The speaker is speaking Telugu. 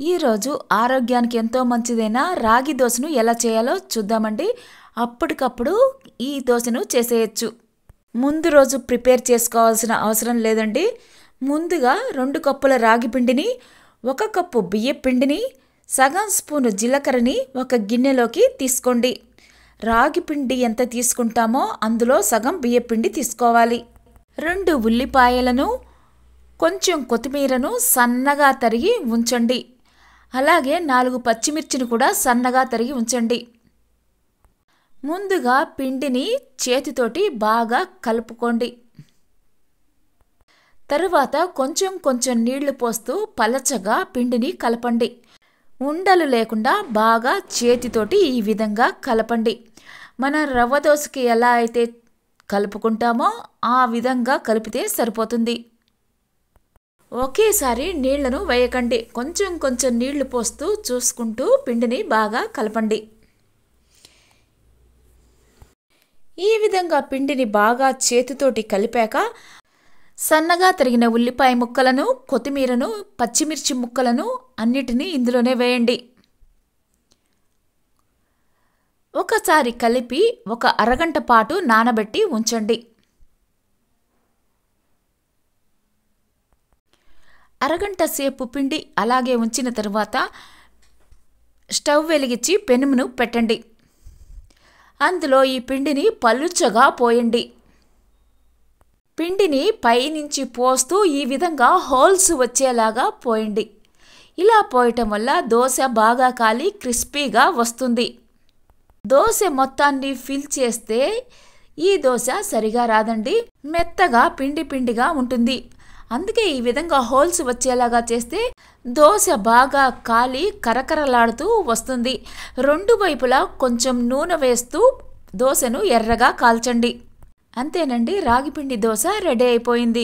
ఈరోజు ఆరోగ్యానికి ఎంతో మంచిదైన రాగి దోశను ఎలా చేయాలో చూద్దామండి. అప్పటికప్పుడు ఈ దోశను చేసేయచ్చు. ముందు రోజు ప్రిపేర్ చేసుకోవాల్సిన అవసరం లేదండి. ముందుగా 2 కప్పుల రాగి పిండిని, 1 కప్పు బియ్య పిండిని, సగం స్పూను జీలకర్రని ఒక గిన్నెలోకి తీసుకోండి. రాగి పిండి ఎంత తీసుకుంటామో అందులో సగం బియ్య పిండి తీసుకోవాలి. 2 ఉల్లిపాయలను, కొంచెం కొత్తిమీరను సన్నగా తరిగి ఉంచండి. అలాగే 4 పచ్చిమిర్చిని కూడా సన్నగా తరిగి ఉంచండి. ముందుగా పిండిని చేతితోటి బాగా కలుపుకోండి. తరువాత కొంచెం కొంచెం నీళ్లు పోస్తూ పలచగా పిండిని కలపండి. ఉండలు లేకుండా బాగా చేతితోటి ఈ విధంగా కలపండి. మనం రవ్వ దోశకి ఎలా అయితే కలుపుకుంటామో ఆ విధంగా కలిపితే సరిపోతుంది. ఒకేసారి నీళ్లను వేయకండి. కొంచెం కొంచెం నీళ్లు పోస్తూ చూసుకుంటూ పిండిని బాగా కలపండి. ఈ విధంగా పిండిని బాగా చేతితోటి కలిపాక సన్నగా తరిగిన ఉల్లిపాయ ముక్కలను, కొత్తిమీరను, పచ్చిమిర్చి ముక్కలను అన్నిటినీ ఇందులోనే వేయండి. ఒకసారి కలిపి ఒక అరగంట పాటు నానబెట్టి ఉంచండి. అరగంట సేపు పిండి అలాగే ఉంచిన తర్వాత స్టవ్ వెలిగించి పెనుమును పెట్టండి. అందులో ఈ పిండిని పలుచగా పోయండి. పిండిని పైనుంచి పోస్తూ ఈ విధంగా హోల్స్ వచ్చేలాగా పోయండి. ఇలా పోయటం వల్ల దోశ బాగా కాలి క్రిస్పీగా వస్తుంది. దోశ మొత్తాన్ని ఫిల్ చేస్తే ఈ దోశ సరిగా రాదండి. మెత్తగా పిండి పిండిగా ఉంటుంది. అందుకే ఈ విధంగా హోల్స్ వచ్చేలాగా చేస్తే దోశ బాగా కాలి కరకరలాడుతూ వస్తుంది. 2 వైపులా కొంచెం నూనె వేస్తూ దోశను ఎర్రగా కాల్చండి. అంతేనండి, రాగిపిండి దోశ రెడీ అయిపోయింది.